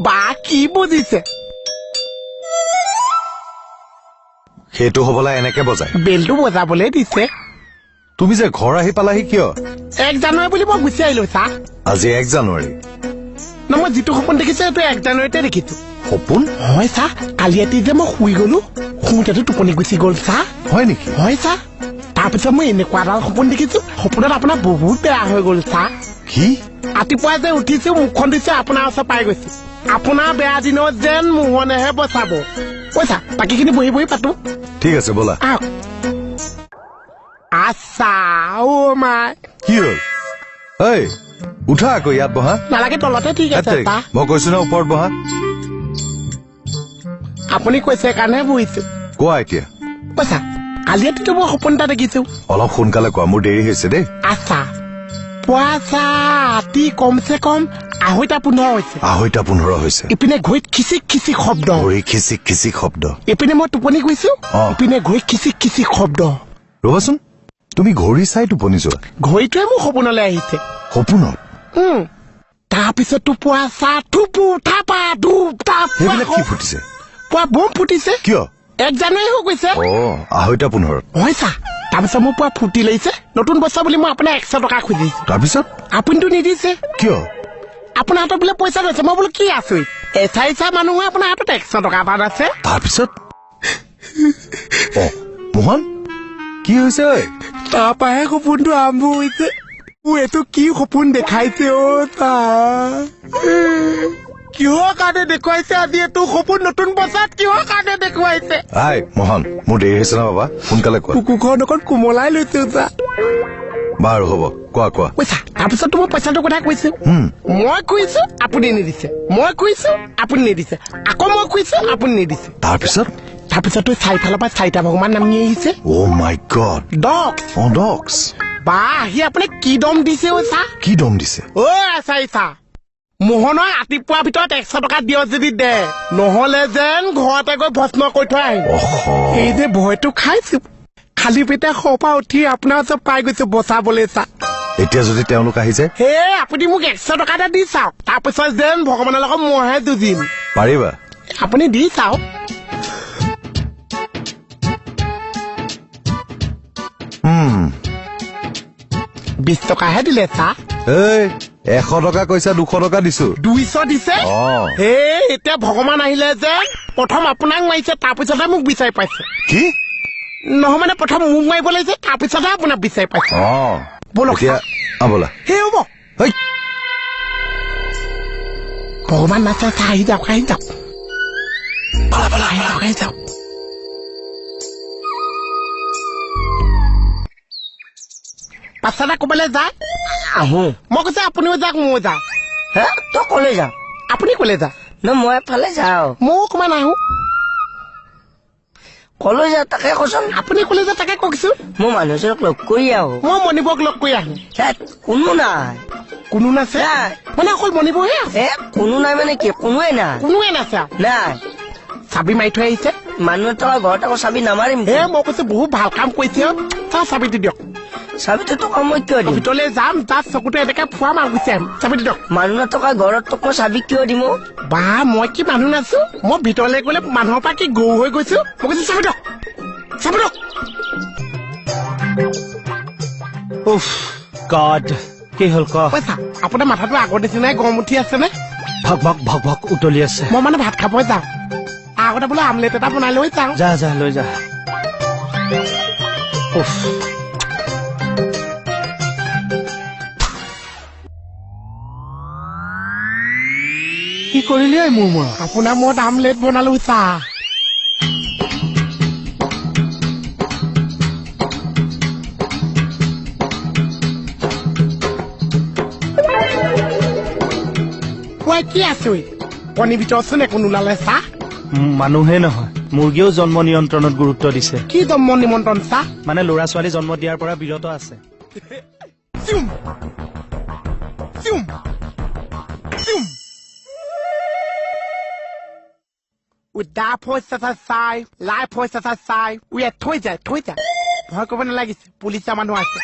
বা কি বুজিছে সেইটো হবলা এনেকে বজায় বেলটো বজাবলৈ দিছে তুমি যে ঘৰ আহি পালাহি কিয় 1 জানুৱাৰী বুলি মই গুচি আহিলো চা আজি 1 জানুৱাৰী না মই যিটো সপোন দেখিছো সেইটো 1 জানুৱাৰীতে দেখিছো সপোন হয় চা কালি ৰাতি যে মই শুই গলো শুওঁতেতো টোপনি গুচি গ'ল চা হয় নেকি হয় চা তাৰপিছত মই এনেকুৱা এটা সপোন দেখিছো সপোনত আপোনাৰ বহুত বেয়া হৈ গ'ল চা কি ৰাতিপুৱা যে উঠিছো মুখখন দিছে আপোনাৰ ওচৰ পাই গৈছে আপোনাৰ বেয়া দিনত যেন মোহনেহে বচাব পইচা বাকীখিনি বহি বহি পাতো ঠিক আছে বলা আচ্ছা অ মাই কি হ'ল এই উঠা আকৌ ইয়াত বহা নালাগে তলতে ঠিক আছে মই কৈছো না ওপৰত বহা আপুনি কৈছে কাৰণেহে বহিছো কোৱা এতিয়া পইচা কালি ৰাতিটো মই সপোন এটা দেখিছো অলপ সোনকালে কোৱা মোৰ দেৰি হৈছে দেই আচ্ছা পুৱা ৰাতি কমচে কম 2:15 হৈছে 2:15 হৈছে ইপিনে ঘড়ীত খিচিক খিচিক শব্দ ঘড়ী খিচিক খিচিক শব্দ ইপিনে মই টোপনি গৈছো ইপিনে ঘড়ীত খিচিক খিচিক শব্দ ৰবাচোন তুমি ঘড়ী চাই টোপনি যোৱা ঘড়ীটোৱে মোৰ সপোনলৈ আহিছে সপোনত তাৰপিছতো পুৱা থুপু থাপা ধূপ তাপ সেইবিলাক কি ফুটিছে পুৱা বম ফুটিছে কিয় 1 জানুৱাৰী হৈ গৈছে 2:15 হয় চা তাৰপিছত মোৰ পুৱা ফুটি লাগিছে নতুন বছৰ বুলি মই আপোনাক 100 টকা খুজিছো তাৰপিছত আপুনিতো নিদিছে কিয় আপোনাৰ হাতত বোলে পইচা লৈছে মই বোলো কি আছো এচাইচা মানুহে আপোনাৰ হাতত 100 টকা এটা আছে তাৰপিছত মোহন কি হৈছে তাৰপৰাহে সপোনটো আৰম্ভ হৈছে মোৰ এইটো কি সপোন দেখাইছে কিহৰ কাৰণে দেখুৱাইছে আজি এইটো সপোন নতুন বছৰত কিহৰ কাৰণে দেখুৱাইছে মোহন মোৰ দেৰি হৈছে না বাবা সোনকালে কোৱা কুকুৰখন অকণ কোমলাই লৈছে বাৰু হ'ব কোৱা কোৱা পইচা তাৰপিছতো মই পইচাটোৰ কথা কৈছো মই কৈছো আপুনি নিদিছে মই কৈছো আপুনি নিদিছে আকৌ মই কৈছো আপুনি নিদিছে তাৰপিছতো চাৰিফালৰ পৰা 4টা ভগৱান নামি আহিছে মাই গড ডগছ বা আহি আপুনি কি দম দিছে কি দম দিছে চাৰিচা মোহনৰ ৰাতিপুৱাৰ ভিতৰত 100 টকা দিয় যদি দে নহলে যেন ঘৰতে গৈ ভস্ম কৰি থৈ আহিব এই যে ভয়টো খাইছো খালি পেটে শপা উঠি আপোনাৰ ওচৰত পাই গৈছো বচাবলৈ চা এতিয়া যদি তেওঁলোক আহি যায় আপুনি মোক 100 টকা এটা দি চাওক তাৰপিছত যেন ভগৱানৰ লগত মইহে যুঁজিম পাৰিবা আপুনি দি চাওক 20 টকাহে দিলে চা 100 টকা কৈছা 200 টকা দিছো 200 দিছে এতিয়া ভগৱান আহিলে যে প্ৰথম আপোনাক মাৰিছে তাৰপিছতহে মোক বিচাৰি পাইছে কি নহয় মানে প্ৰথম মোক মাৰিব লাগিছে তাৰপিছতহে আপোনাক বিচাৰি পাইছে ব'লক ব'লা হ'ব ভগৱান নাচে আহি যাওক আহি যাওক পাছতে ক'বলৈ যায় আহো মই কৈছে আপুনিও যাওক ময়ো যাওঁ তই কলৈ যাওঁ আপুনি ক'লে যা মই এফালে যাওঁ ময়ো অকমান আহো কলৈ যাওঁ তাকে কচোন আপুনি ক'লে যা তাকে কওকচোন মই মানুহজনক লগ কৰি আহো মই মণিবক লগ কৰি আহো কোনো নাই কোনো নাছে মানে অকল মণিবহে আছে কোনো নাই মানে কি কোনোৱে নাছে নাই চাবি মাৰি থৈ আহিছে মানুহ থকা ঘৰত আকৌ চাবি নামাৰিম মই কৈছো বহুত ভাল কাম কৰিছে চাবিটো দিয়ক চাবিটো তোক মই কিয় দিম ভিতৰলৈ যাম তাত চকুটো এনেকে ফুৱাম আৰু গুচি আহিম চাবিটো দিয়ক মানুহ নথকা ঘৰত তোক মই চাবি কিয় দিম বা মই কি মানুহ নাছো মই ভিতৰলৈ গ'লে মানুহৰ পৰা কি গৰু হৈ গৈছো মই কৈছো চাবি দিয়ক কি হ'ল পইচা আপোনাৰ মাথাটো আগৰ নিচিনাই গৰম উঠি আছে নে ভক উতলি আছে মই মানে ভাত খাব যাওঁ আগতে বোলে আমলেট এটা বনাই লৈ যাওঁ যা লৈ যা কি কৰিলি মোৰ আপোনাৰ মত আমলেট বনালো চা কি আছো কণী ভিতৰচোন একো নোলালে চা মানুহে নহয় মুৰ্গীও জন্ম নিয়ন্ত্ৰণত গুৰুত্ব দিছে কি জন্ম নিমন্ত্ৰণ চা মানে ল'ৰা ছোৱালী জন্ম দিয়াৰ পৰা বিৰত আছে ভয় কৰিব নালাগিছে পুলিচৰ মানুহ আছে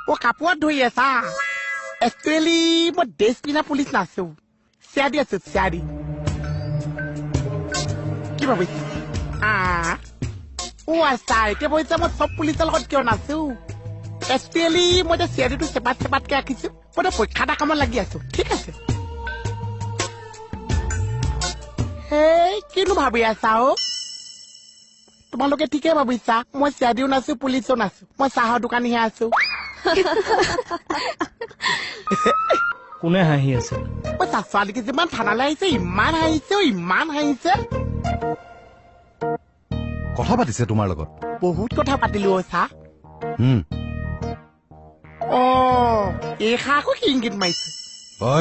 ও কাপোৰত ধৰি আছা একচুৱেলি মই ডেষ্টিনা পুলিচ নাছো চিয়াদি আছো চিয়াদি কি ভাবিছা ও আচ্ছা এতিয়া ভাবিছা মই চব পুলিচৰ লগত কিয় নাছো একচুৱেলি মই এতিয়া চিয়াদিটো চেপাতকে ৰাখিছো মই এতিয়া পৰীক্ষা এটা কামত লাগি আছো ঠিক আছে হেই কিনো ভাবি আছা তোমালোকে ঠিকে ভাবিছা মই চিয়াদিও নাছো পুলিচো নাছো মই চাহৰ দোকানীহে আছো কোনে হাঁহি আছে মই ছোৱালীকে যিমান থানালৈ আহিছে ইমান হাঁহিছে কথা পাতিছে তোমাৰ লগত বহুত কথা পাতিলো চা এই খা আকৌ কি ইংগিত মাৰিছে ঐ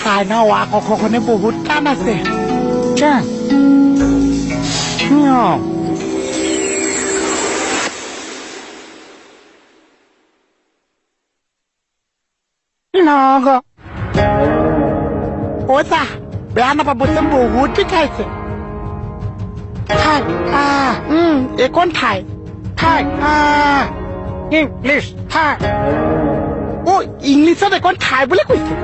চাই ন কখনে বহুত টান আছে চা বেয়া নাপাবচোন বহুত বিষাইছে এইকণ ঠাই ইংলিছ ঠাই ইংলিছত এখন ঠাই বুলি কৈছে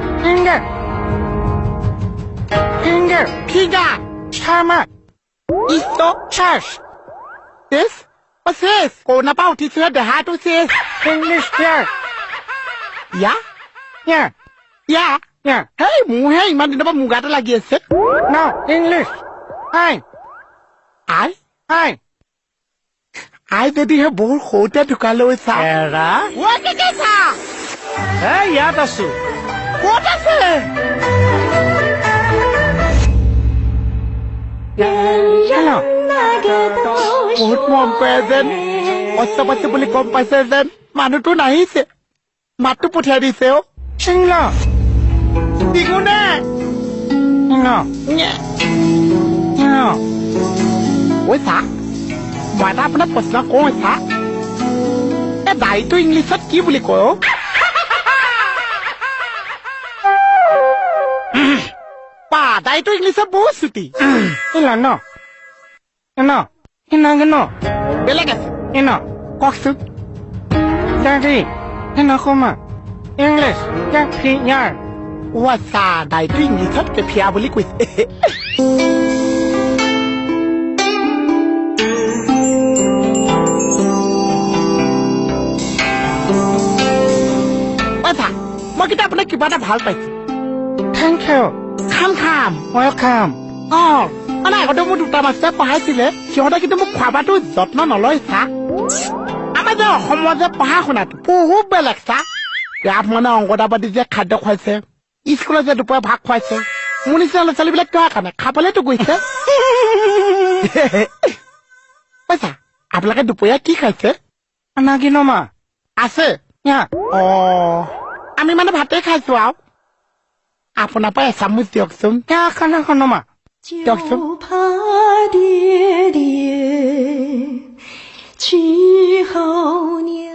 কৰোণা পৰা উঠিছোহে দেহাটো চেছ ইংলিছ হেই মোৰহে ইমান দিনৰ পৰা মুগাটো লাগি আছে ইংলিছ আই যদিহে বহুত সৰুতে ঢুকালৈ চা ইয়াত আছো ক'ত আছে বহুত মৰম কৰে যেন কষ্ট পাইছে বুলি গম পাইছে যেন মানুহটো নাহিছে মাতটো পঠিয়াই দিছে চা মই এটা আপোনাক প্ৰশ্ন কওঁ চা এই দাইটো ইংলিছত কি বুলি কয় দাইটো ইংলিছত বহুত ছুটি বেলেগ আছে কওকচোন আচ্ছা দাইটো ইংলিছত কেফিয়া বুলি কৈছে মই কিন্তু আপোনাক কিবা এটা ভাল পাইছো থেংক ইউ খাম মানে আগতে মোৰ দুটা মাষ্টৰে পঢ়াইছিলে সিহঁতে কিন্তু মোক খোৱাবাটো যত্ন নলয় চা আমাৰ যে অসমৰ যে পঢ়া শুনাটো বহুত বেলেগ চা ইয়াত মানে অংগনাবাদী যে খাদ্য খুৱাইছে স্কুলত যে দুপৰীয়া ভাত খুৱাইছে মোৰ নিচিনা ল'ৰা ছোৱালীবিলাক কিয় কাৰণে খাবলেতো গৈছে পইচা আপোনালোকে দুপৰীয়া কি খাইছে আছে আমি মানে ভাতে খাইছো আৰু আপোনাৰ পৰা এচামুচ দিয়কচোন দিয়কচোন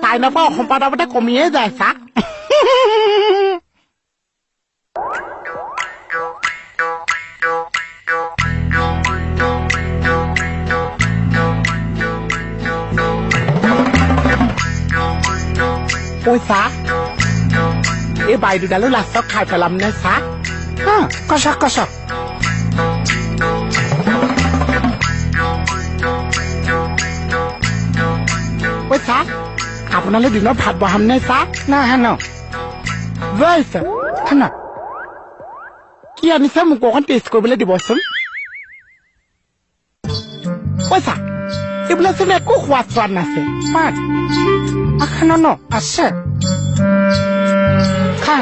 তাইনৰ পৰা অসম পাতাপতে কমিয়ে যায় চা পইচা এই বাইদেউডালো লাষ্টত খাই পেলাম নে চা কচক পইচা আপোনালৈ দিনত ভাত বহাম নে চা কি আনিছে মোক অকণ টেষ্ট কৰিবলৈ দিবচোন পইচা এইবিলাকচোন একো সোৱাদ চোৱাদ নাছে আছে খা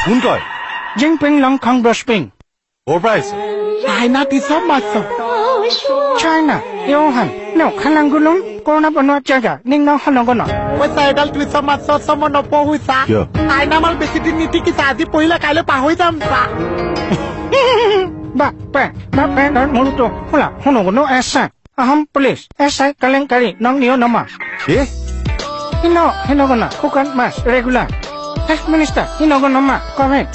কোন তই জিং পিং লং খং ব্ৰছপিং ক'ৰ পৰা আহিছ চাইনা দিছ মাছ চাইনা ইউহান নেও খালাংগুলুং কৰোণা বনোৱা জাগা নিং নং হলংগন পইচা এডাল তুইছ মাছ মই নপঢ়িছা কিয়? চাইনা মাল বেছি দিন নিটিকিছা আজি পঢ়িলে কাইলৈ পাহৰি যাম চা বা পে মোৰতো শুনা শুনগনো এছাই আহম পুলিচ এছাই কালেংকাৰী নং নিয় নমা কি hinogona kukan mas regular minister hinogona ma correct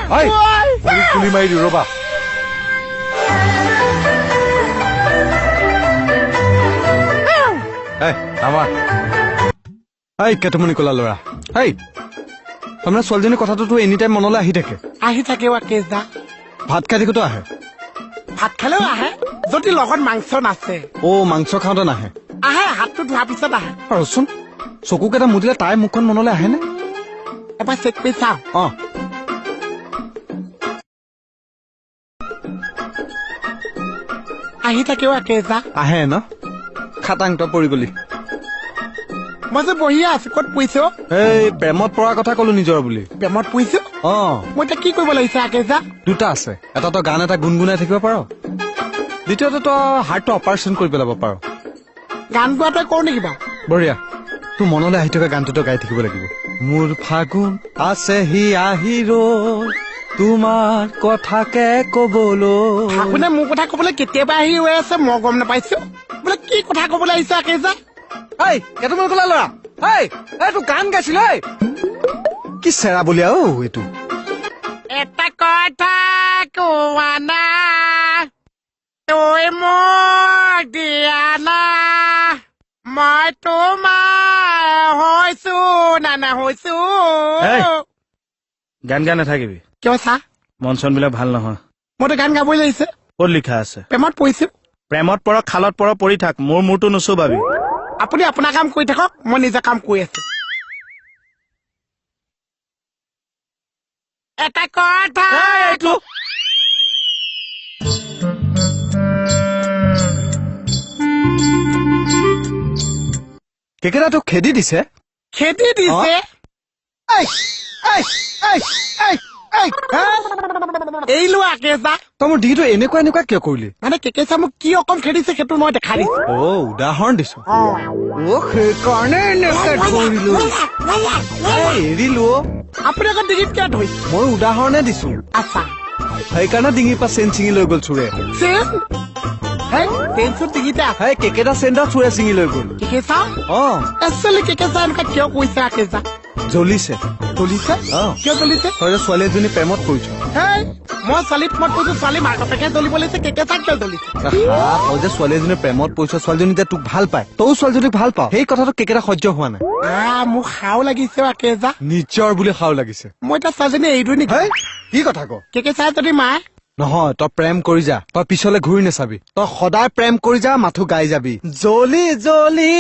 ঐ কুলি মাৰি দিওঁ ৰ'বা আমাৰ কেটমনি কলা ল'ৰা আপোনাৰ ছোৱালীজনীৰ কথাটোতো এনি টাইম মনলৈ আহি থাকে আহি থাকে কেজা ভাত খাই থাকোঁতো আহে ভাত খালেও আহে যদি লগত মাংস নাছে মাংস খাওঁতে নাহে আহে হাতটো ধোৱাৰ পিছত আহে ৰচোন চকুকেইটা মুদিলে তাই মুখখন মনলৈ আহেনে এবাৰ চেক কৰি চাওঁ আহি থাকে কেজা আহে ন খাটাংত পৰি গলি মই যে বহিয়ে আছো ক'ত পৰিছো প্ৰেমত পৰাৰ কথা কলো নিজৰ বুলি প্ৰেমত পৰিছো মই এতিয়া কি কৰিব লাগিছে কেজা দুটা আছে এটা তই গান এটা গুণগুণাই থাকিব পাৰ দ্বিতীয়তে তই হাৰ্টটো অপাৰেশ্যন কৰি পেলাব পাৰ গান গোৱাটোৱে কৰো নেকি বাৰু বঢ়িয়া তোৰ মনলৈ আহি থকা গানটোতো গাই থাকিব লাগিব মোৰ ফাগুন আছে হি আহি ৰৈ তোমাৰ কথাকে কবলৈ ফাগুনে মোৰ কথা কবলৈ কেতিয়াবা আহি ৰৈ আছে মই গম নাপাইছো বোলে কি কথা কবলৈ আহিছে কেজা কেইটামান কলা ল'ৰা তোৰ গান গাইছিল কি চেৰা বলিয়া এইটো এটা কথা কোৱা না তই মোক দিয়া না মই তোমাৰ হৈছো নানা হৈছো গান গান নাথাকিবি কিয় চা মন চন বিলাক ভাল নহয় মইতো গান গাবই লাগিছে ক'ত লিখা আছে প্ৰেমত পৰিছো প্ৰেমত পৰ খালত পৰ পৰি থাক মোৰ মূৰটো নুচুবাবি আপুনি আপোনাৰ কাম কৰি থাকক মই নিজে কাম কৰি আছো এটা কথা কেকেৰা তোক খেদি দিছে খেদি দিছে এই লোৱা কেজা তই মোৰ ডিঙিটো এনেকুৱা কিয় কৰিলি মানে কেকেচা মোক কি অকম খেদিছে সেইটো মই দেখা দিছো উদাহৰণ দিছো সেইকাৰণে এৰিলো আপুনি আকৌ ডিঙিত কিয় ধৰিছে মই উদাহৰণে দিছো আচ্ছা সেইকাৰণে ডিঙিৰ পৰা চেন চিঙি লৈ গ'ল চোৰে ডিঙিতে আছে কেকেটা চেনটা চোৰে চিঙি লৈ গ'ল কেকেচা একচুৱেলি কেকেচা এনেকুৱা কিয় কৈছে কেজা জ্বলিছে জ্বলিছে কিয় জ্বলিছে তই যে ছোৱালী এজনী প্ৰেমত পৰিছ মই ছোৱালী প্ৰেমত পৰিছো ছোৱালী মাক বাপেকে জ্বলিব লাগিছে কেকেচা কিয় জ্বলিছে তই যে ছোৱালী এজনী প্ৰেমত পৰিছ ছোৱালীজনী যে তোক ভাল পায় তইও ছোৱালীজনীক ভাল পাৱ সেই কথাটো কেকেটা সহ্য হোৱা নাই মোক খাও লাগিছে কেজা নিজৰ বুলি খাও লাগিছে মই এতিয়া ছোৱালীজনী এৰি দিওঁ নেকি কি কথা ক কেকেচা যদি মায়ে নহয় তই প্ৰেম কৰি যা তই পিছলে ঘূৰি নাচাবি তই সদায় প্ৰেম কৰি যা মাথো গাই যাবি জ্বলি জ্বলি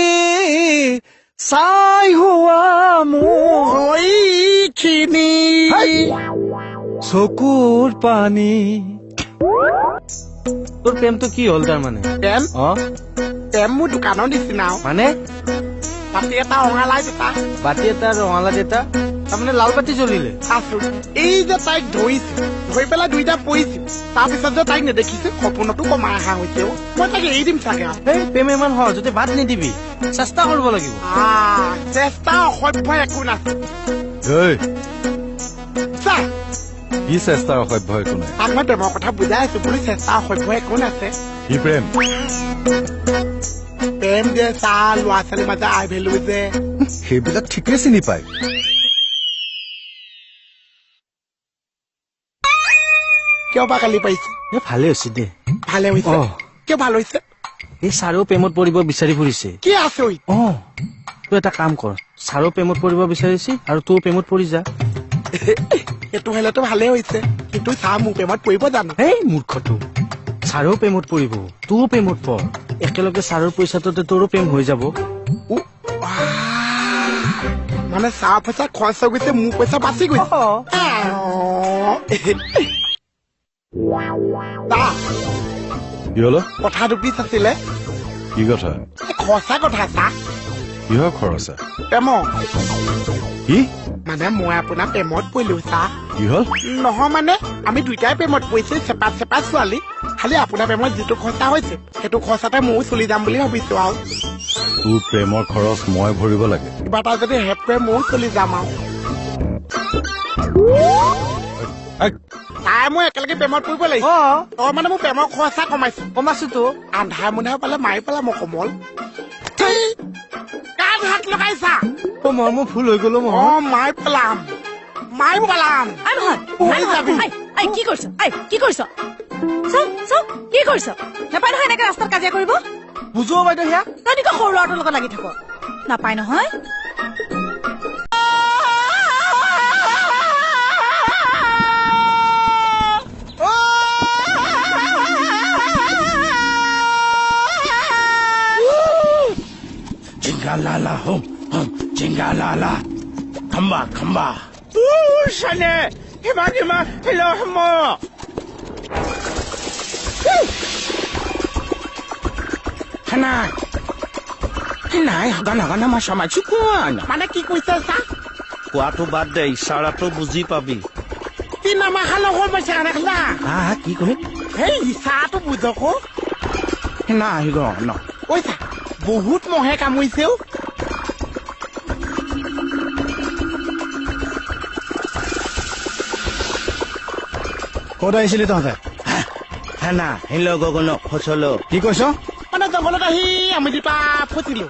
চাই হোৱা মোৰখিনি চকুৰ পানী তোৰ প্ৰেমটো কি হ'ল তাৰমানে প্ৰেম মোৰ দোকানৰ নিচিনা মানে বাতি এটা ৰঙালাই দুটা বাতি এটা ৰঙালা দেতা তাৰমানে লাল বাতি জ্বলিলে আছো এই যে তাইক ধৰিছো ধৰি পেলাই দুইটা পৰিছো তাৰপিছত যে তাইক নেদেখিছো সপোনতো কমাই অহা হৈছে মই তাইক এৰি দিম চাগে প্ৰেম ইমান সহজতে বাদ নিদিবি চেষ্টা কৰিব লাগিব চেষ্টা অসভ্য একো নাছে কি চেষ্টাৰ অসভ্য একো নাই তাক মই প্ৰেমৰ কথা বুজাই আছো বুলি চেষ্টা অসভ্য একো নাছে কি প্ৰেম প্ৰেম যে চাহ ল'ৰা ছোৱালীৰ মাজে আই ভেলু যে সেইবিলাক ঠিকেই চিনি পায় কিয় বা কালি পাইছে ভালে হৈছে দে ভালে হৈছে কিয় ভাল হৈছে এই ছাৰেও প্ৰেমত পৰিব বিচাৰি ফুৰিছে কি আছে তই এটা কাম কৰ ছাৰেও প্ৰেমত পৰিব বিচাৰিছে আৰু তোৰ প্ৰেমত পৰি যা সেইটো হলেতো ভালে হৈছে কিন্তু চাহ মোৰ প্ৰেমত পৰিব জানো এই মূৰ্খটো ছাৰেও প্ৰেমত পৰিব তোৰ প্ৰেমত পৰ একেলগে ছাৰৰ পইচাটোতে তোৰো প্ৰেম হৈ যাব মানে চাহ পইচা খৰচ হৈ গৈছে মোৰ পইচা বাচি গৈছে কি হল কথা দুপিচ আছিলে কি কথা সঁচা কথা চাহ কিহৰ খৰচা প্ৰেম কি মানে মই আপোনাৰ প্ৰেমত পৰিলো চা কি হ'ল নহয় মানে আমি দুইটাই প্ৰেমত পৰিছো চেপা চেপা ছোৱালী খালি আপোনাৰ প্ৰেমত যিটো খৰচা হৈছে সেইটো খৰচাতে ময়ো চলি যাম বুলি ভাবিছো আৰু তোৰ প্ৰেমৰ খৰচ মই ভৰিব লাগে কিবা এটা যদি হেল্প কৰে ময়ো চলি যাম আৰু তাই মই একেলগে প্ৰেমত পৰিব লাগিব তই মানে মোৰ প্ৰেমৰ খৰচা কমাইছো আন্ধাৰ মুন্ধাৰ পালে মাৰি পেলাম মই কমল কাক হাত লগাইছা মোৰ ভুল হৈ গলো অ মাৰি পেলাম কি কৰিছ কি কৰিছ কি কৰিছ নাপায় নহয় এনেকে ৰাস্তাত কাজিয়া কৰিব বুজো বাইদেউ সেয়া তই নিকা সৰু ল'ৰাটোৰ লগত লাগি থাক নাপায় নহয় Jingalala hum hum jingalala khamba khamba shane hima hello himo Hanai gana ma sama chukwana Mana ki koisa sa কোৱাটো বাদ দে ইশাৰাটো বুজি পাবি Tina ma halo hol ma chana khala হা কি কবি Hey isaatu bujoko না আহিব ন Oisa বহুত মহে কামুৰিছেও ক'ত আহিছিলি তহঁতে হা না হিল গগন ফচল কি কৈছ মানে জংঘলত আহি আমি দুটা ফচিলো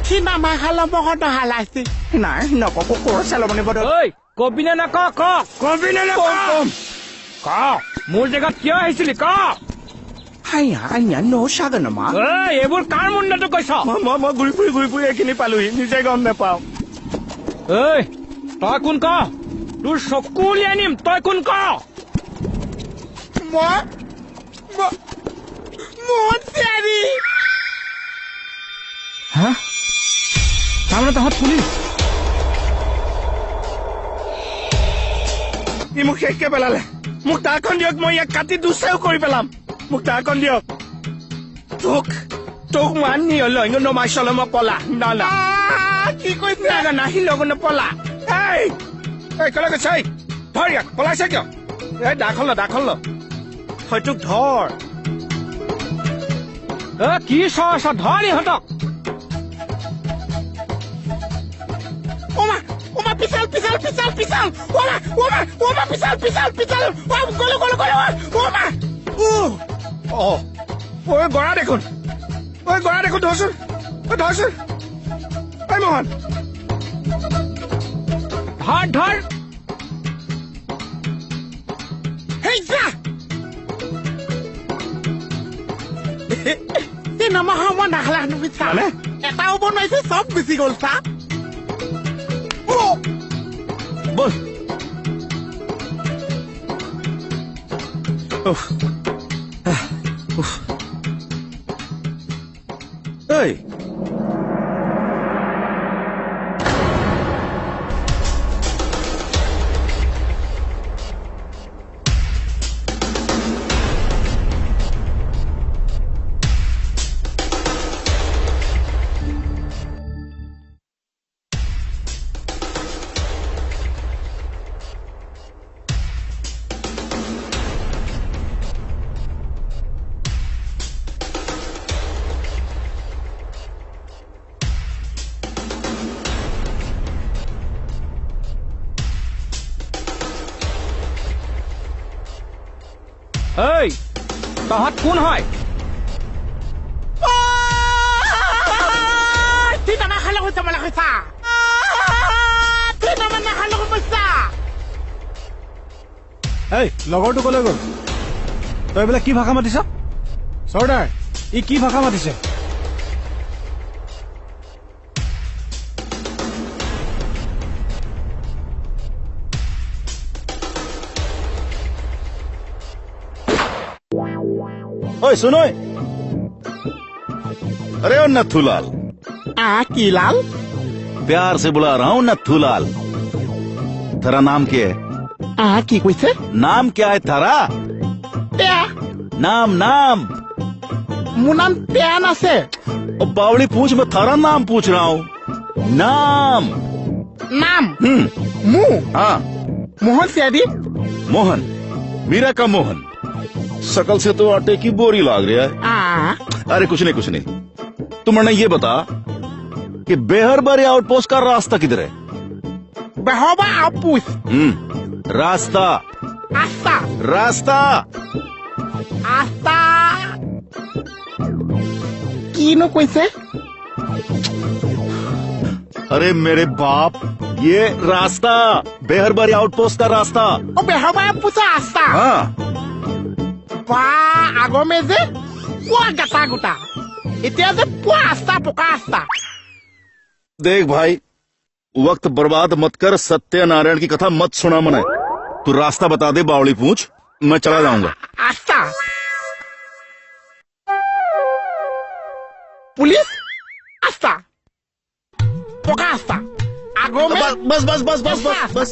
Tina ma halo moko to halasi নাই নককো কৰ চেলমনি বদ ঐ কবি নে নক ক কবি নে নক ক মোৰ জেগাত কিয় আহিছিলি ক হাইয়া আইয়া ন সাগনমা ঐ এইবোৰ কাৰ মুণ্ডটো কৈছ মই ঘূৰি ফুৰি এইখিনি পালোহি নিজে গম নাপাওঁ ঐ তই কোন ক তোৰ চকু উলিয়াই নিম তই কোন ক Mon Daddy! হা তাৰমানে তহঁত পুলিচ ই মোক শেষকে পেলালে মোক তাখন দিয়ক মই ইয়াক কাটি দুচেও কৰি পেলাম মোক তাখন দিয়ক তোক মানি লয় নমাই চলে মই পলা না না কি কৈছে না নাহি লগ নপলা এই কলে গৈছে ধৰ ইয়াক পলাইছে কিয় এই দাখল হয়তো ধৰ কি চৰ ধৰ ইহঁতক Oma pisal Oma pisal golo Oma ঐ গৰা দেখোন ধৰচোন ঐ মোহন ধৰ Hey sa Tina ma hama nakhala nu pisal মানে Eta obo naise sob bisi gol sa বল এই ঐ তহঁত কোন হয় Tina ma halo ko sa Tina ma halo ko sa এই লগৰটো কলৈ গ'ল তই বোলে কি ভাষা মাতিছ চৰ্দাৰ ই কি ভাষা মাতিছে ओए सुनो। अरे ओ नथुलाल, की लाल प्यार से बुला रहा हूँ नथुलाल। तेरा नाम क्या है? की কৈছে नाम क्या है थारा? টেয়া नाम नाम। মোৰ নাম টেয়া নাছে। ओ बावली पूछ, मैं थारा नाम पूछ रहा हूँ। नाम। নাম মু हाँ মোহन सियादी। मोहन, मीरा का मोहन। शकल से तो आटे की बोरी लाग रहा है। अरे कुछ नहीं। तुमने ये बता कि बेहरबारी आउटपोस्ट का रास्ता किधर है? বেহবা আপুস रास्ता আস্তা रास्ता। আস্তা কিনো কৈছে? अरे मेरे बाप, ये रास्ता बेहरबारी आउटपोस्ट का रास्ता। ও বেহবা আপুসা আস্তা हाँ বা আগমে যে পুৱা গাটা গোটা এতিয়া যে পুৱা আস্তা পকা আস্তা। देख भाई, वक्त बर्बाद मत कर, सत्यनारायण की कथा मत सुना मने। तू रास्ता बता दे बावली पूछ, मैं चला जाऊंगा। আস্তা পুলিশ আস্তা পকা আস্তা আগমে बस बस बस बस बस बस।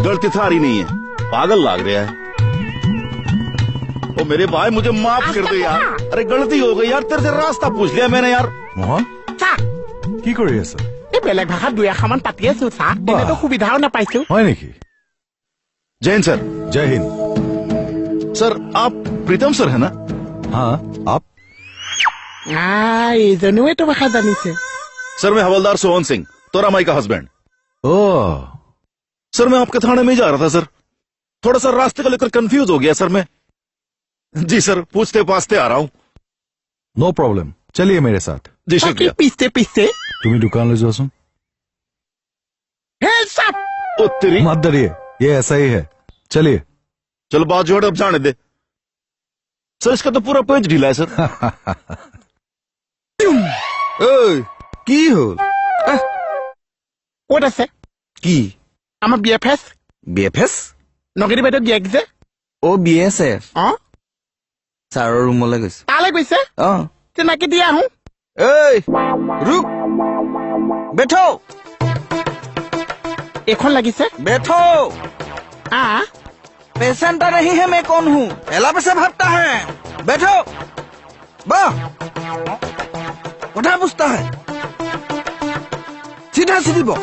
गलती थारी नहीं है, पागल लाग रहा है। ओ मेरे भाई, मुझे माफ कर दे यार। अरे गलती हो गई यार, तेरे से रास्ता पूछ लिया मैंने यार। মোহন চা কি কৰি আছ? এই বেলেগ ভাষাত দুই এষাৰমান পাতি আছো চা। এনেতো সুবিধাও নাপাইছো। হয় নেকি? जैन सर। জয় হিন্দ। सर आप प्रीतम सर है ना? हाँ आप? এইজনেও এইটো ভাষা জানিছে। सर मैं हवलदार सोहन सिंह, तोरा माई का हस्बैंड। ओह सर मैं आपके थाने में ही जा रहा था सर, थोड़ा सा रास्ते को लेकर कंफ्यूज हो गया सर मैं। जी सर, पूछते पाछते आ रहा हूँ। नो प्रॉब्लम, चलिए मेरे साथ। जी বাকী शुक्रिया। পিছে পিছে তুমি দোকানলৈ যোৱাচোন। হে চাপ ओ तेरी, मत डरिए, ये ऐसा ही है। चलिए। चलो बात जोड़, अब जाने दे। सर इसका तो पूरा पेज ढीला है सर। ओए কি হল? ক'ত আছে কি আমাৰ BFS BFS? নগেৰী বাইদেউ গিয়েক যে? অ BSF অ ছাৰৰ ৰুমলৈ গৈছে। তালৈ গৈছে? অ চিনাকি দি আহো। এই ৰুক বেঠো এইখন লাগিছে। बैठो पेशेंट नहीं है, मैं कौन हूँ? एला से भागता है। बैठो वाह, उठा पूछता है, सीधा सीधी बो।